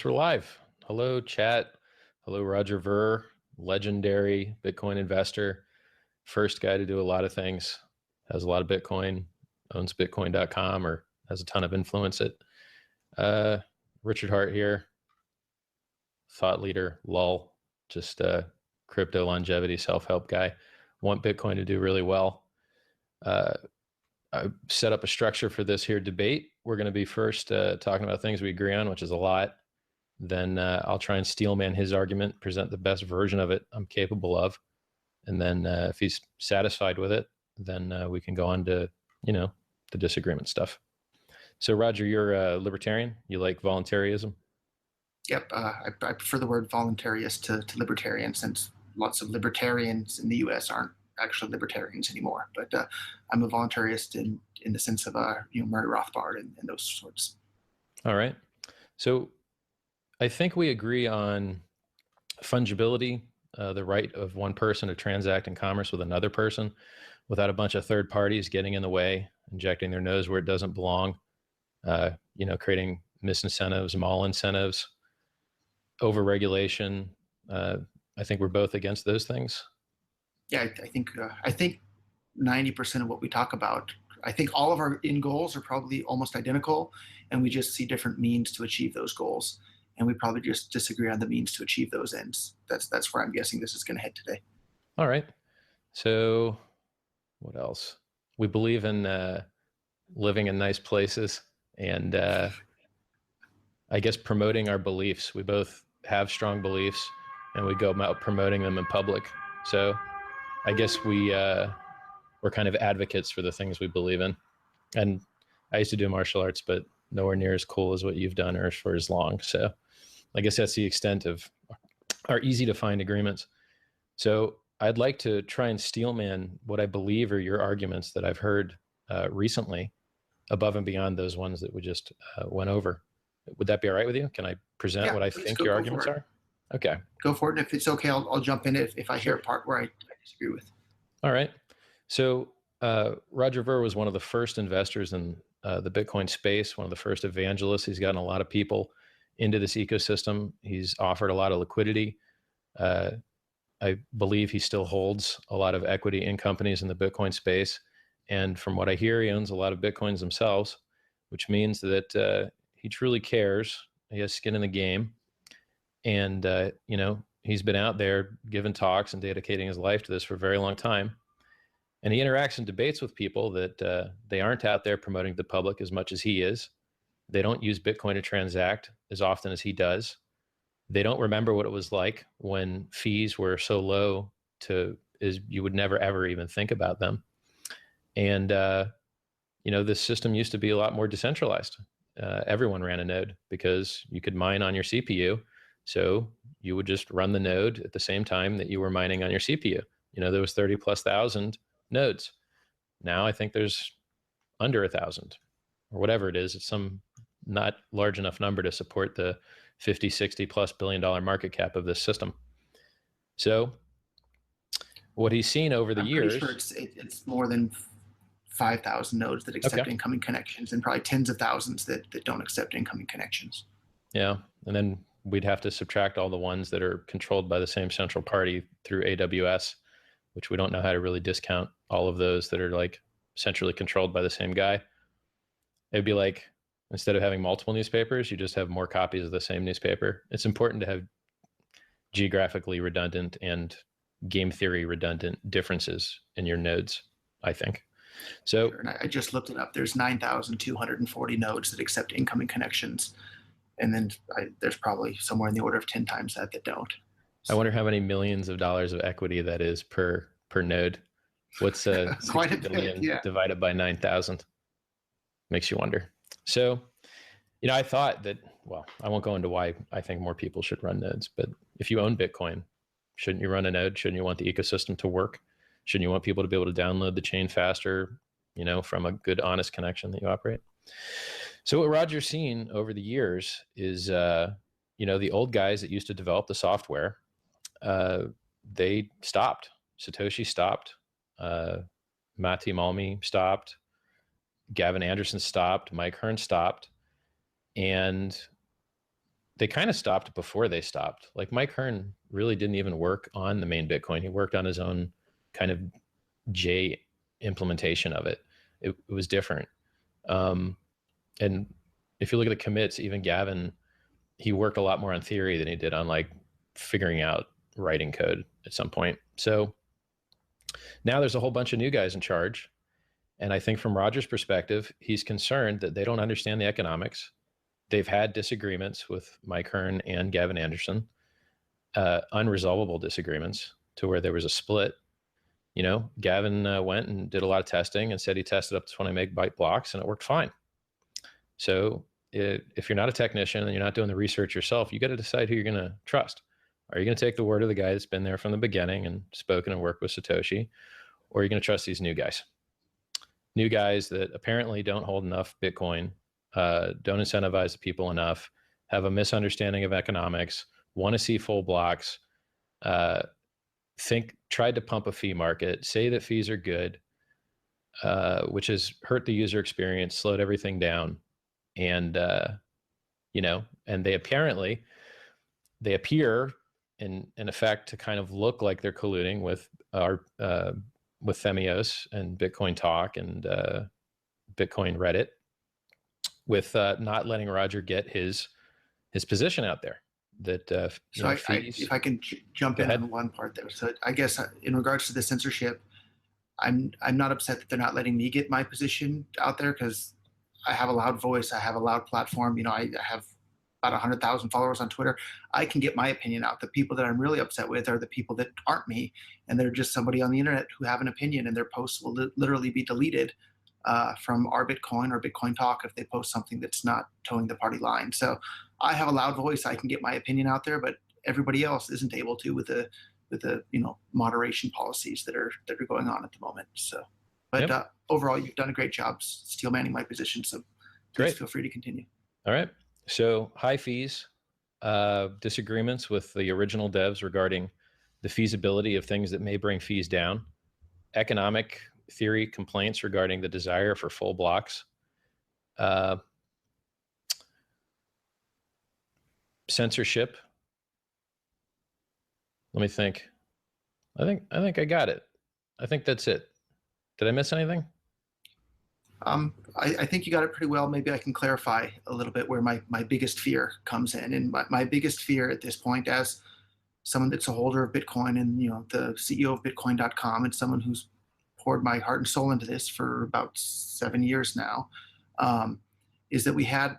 We're live. Hello, chat. Hello, Roger Ver, legendary Bitcoin investor, first guy to do a lot of things, has a lot of Bitcoin, owns Bitcoin.com or has a ton of influence. Richard Hart here, thought leader, lull, just a crypto longevity self-help guy. Want Bitcoin to do really well. I set up a structure for this here debate. We're going to be first talking about things we agree on, which is a lot. Then I'll try and steelman his argument, present the best version of it I'm capable of. And then if he's satisfied with it, then we can go on to, the disagreement stuff. So Roger, you're a libertarian. You like voluntarism? Yep, I prefer the word voluntarist to libertarian, since lots of libertarians in the U.S. aren't actually libertarians anymore. But I'm a voluntarist in the sense of Murray Rothbard and those sorts. All right. So I think we agree on fungibility, the right of one person to transact in commerce with another person without a bunch of third parties getting in the way, injecting their nose where it doesn't belong, creating misincentives, mall incentives, overregulation. I think we're both against those things. Yeah, I think 90% of what we talk about, I think all of our end goals are probably almost identical, and we just see different means to achieve those goals. And we probably just disagree on the means to achieve those ends. That's where I'm guessing this is going to head today. All right. So what else? We believe in living in nice places and I guess promoting our beliefs. We both have strong beliefs and we go about promoting them in public. So I guess we're kind of advocates for the things we believe in. And I used to do martial arts, but nowhere near as cool as what you've done or for as long. So I guess that's the extent of our easy to find agreements. So I'd like to try and steelman what I believe are your arguments that I've heard recently, above and beyond those ones that we just went over. Would that be all right with you? Can I present what I think your arguments are? Okay. Go for it. And if it's okay, I'll jump in if I hear a part where I disagree with. All right. So Roger Ver was one of the first investors in the Bitcoin space, one of the first evangelists. He's gotten a lot of people into this ecosystem. He's offered a lot of liquidity. I believe he still holds a lot of equity in companies in the Bitcoin space. And from what I hear, he owns a lot of Bitcoins themselves, which means that he truly cares. He has skin in the game. And, he's been out there giving talks and dedicating his life to this for a very long time. And he interacts and debates with people that they aren't out there promoting to the public as much as he is. They don't use Bitcoin to transact as often as he does. They don't remember what it was like when fees were so low you would never, ever even think about them. And, this system used to be a lot more decentralized. Everyone ran a node because you could mine on your CPU. So you would just run the node at the same time that you were mining on your CPU. There was 30,000+ nodes. Now I think there's under 1,000 or whatever it is. It's some not large enough number to support the 50, 60+ billion dollar market cap of this system. So what he's seen over the years, I'm pretty sure it's more than 5,000 nodes that accept incoming connections, and probably tens of thousands that don't accept incoming connections. Yeah. And then we'd have to subtract all the ones that are controlled by the same central party through AWS, which we don't know how to really discount all of those that are like centrally controlled by the same guy. It'd be like, instead of having multiple newspapers, you just have more copies of the same newspaper. It's important to have geographically redundant and game theory redundant differences in your nodes, I think. So sure. And I just looked it up. There's 9,240 nodes that accept incoming connections. And then there's probably somewhere in the order of 10 times that don't. I wonder how many millions of dollars of equity that is per node. What's quite a billion bit, yeah. divided by 9,000? Makes you wonder. So, I thought that, well, I won't go into why I think more people should run nodes, but if you own Bitcoin, shouldn't you run a node? Shouldn't you want the ecosystem to work? Shouldn't you want people to be able to download the chain faster, from a good, honest connection that you operate? So what Roger's seen over the years is, the old guys that used to develop the software, they stopped. Satoshi stopped. Matti Malmi stopped. Gavin Anderson stopped. Mike Hearn stopped. And they kind of stopped before they stopped. Like Mike Hearn really didn't even work on the main Bitcoin. He worked on his own kind of J implementation of it. It was different. Um, and if you look at the commits, even Gavin, he worked a lot more on theory than he did on like figuring out writing code at some point. So now there's a whole bunch of new guys in charge. And I think from Roger's perspective, he's concerned that they don't understand the economics. They've had disagreements with Mike Hearn and Gavin Anderson, unresolvable disagreements to where there was a split. You know, Gavin went and did a lot of testing and said he tested up to 20 megabyte blocks and it worked fine. So if you're not a technician and you're not doing the research yourself, you got to decide who you're going to trust. Are you going to take the word of the guy that's been there from the beginning and spoken and worked with Satoshi, or are you going to trust these new guys? New guys that apparently don't hold enough Bitcoin, don't incentivize the people enough, have a misunderstanding of economics, want to see full blocks, tried to pump a fee market, say that fees are good, which has hurt the user experience, slowed everything down. And, and they appear in effect to kind of look like they're colluding with with Themios and Bitcoin Talk and Bitcoin Reddit with not letting Roger get his position out there. That so if I can jump in ahead. on one part there. So I guess in regards to the censorship, I'm not upset that they're not letting me get my position out there, because I have a loud voice, I have a loud platform. You know, I have about 100,000 followers on Twitter. I can get my opinion out. The people that I'm really upset with are the people that aren't me, and they're just somebody on the internet who have an opinion, and their posts will literally be deleted from our Bitcoin or Bitcoin Talk if they post something that's not towing the party line. So I have a loud voice. I can get my opinion out there, but everybody else isn't able to with the moderation policies that are going on at the moment. So, but overall, you've done a great job steel manning my position. So please feel free to continue. All right. So high fees, disagreements with the original devs regarding the feasibility of things that may bring fees down, economic theory complaints regarding the desire for full blocks, censorship. Let me think. I think I got it. I think that's it. Did I miss anything? I think you got it pretty well. Maybe I can clarify a little bit where my biggest fear comes in. And my biggest fear at this point, as someone that's a holder of Bitcoin and the CEO of Bitcoin.com, and someone who's poured my heart and soul into this for about 7 years now, is that we had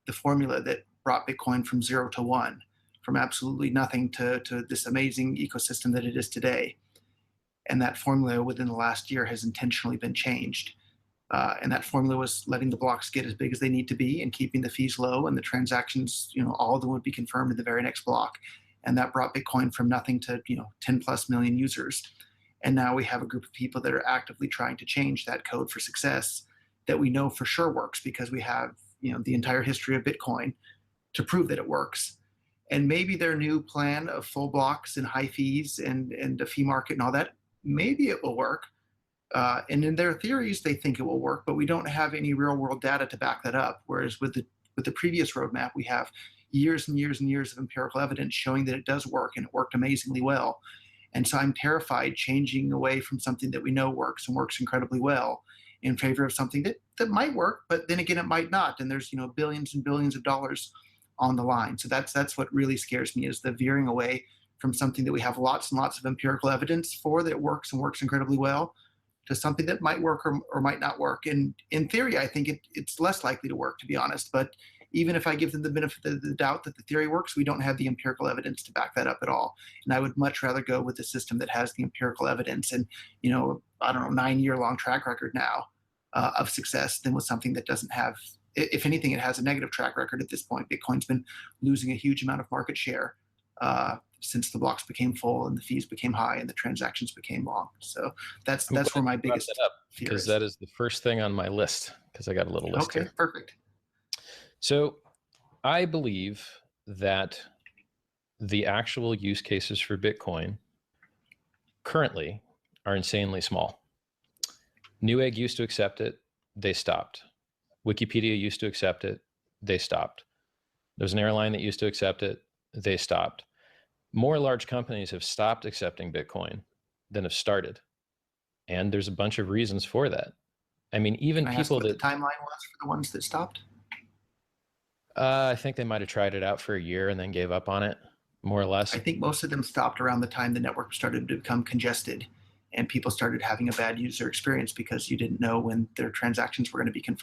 the formula that brought Bitcoin from 0 to 1, from absolutely nothing to this amazing ecosystem that it is today. And that formula within the last year has intentionally been changed. And that formula was letting the blocks get as big as they need to be and keeping the fees low, and the transactions, all of them would be confirmed in the very next block. And that brought Bitcoin from nothing to 10 plus million users. And now we have a group of people that are actively trying to change that code for success that we know for sure works, because we have the entire history of Bitcoin to prove that it works. And maybe their new plan of full blocks and high fees and the fee market and all that, maybe it will work. And in their theories, they think it will work, but we don't have any real world data to back that up. Whereas with the previous roadmap, we have years and years and years of empirical evidence showing that it does work, and it worked amazingly well. And so I'm terrified changing away from something that we know works and works incredibly well in favor of something that might work, but then again, it might not. And there's billions and billions of dollars on the line. So that's what really scares me, is the veering away from something that we have lots and lots of empirical evidence for that works and works incredibly well, to something that might work or might not work. And in theory, I think it's less likely to work, to be honest. But even if I give them the benefit of the doubt that the theory works, we don't have the empirical evidence to back that up at all. And I would much rather go with the system that has the empirical evidence and, I don't know, 9-year-long track record now of success, than with something that doesn't have, if anything, it has a negative track record at this point. Bitcoin's been losing a huge amount of market share since the blocks became full and the fees became high and the transactions became long. So that's where my biggest fear is. Because that is the first thing on my list, because I got a little list here. Okay, perfect. So I believe that the actual use cases for Bitcoin currently are insanely small. Newegg used to accept it, they stopped. Wikipedia used to accept it, they stopped. There's an airline that used to accept it. They stopped. More large companies have stopped accepting Bitcoin than have started. And there's a bunch of reasons for that. I mean, even Can I ask people what the that timeline was for the ones that stopped? I think they might have tried it out for a year and then gave up on it, more or I less. think most of them stopped around the time the network started to become congested and people started having a bad user experience because you didn't know when their transactions were going to be confirmed.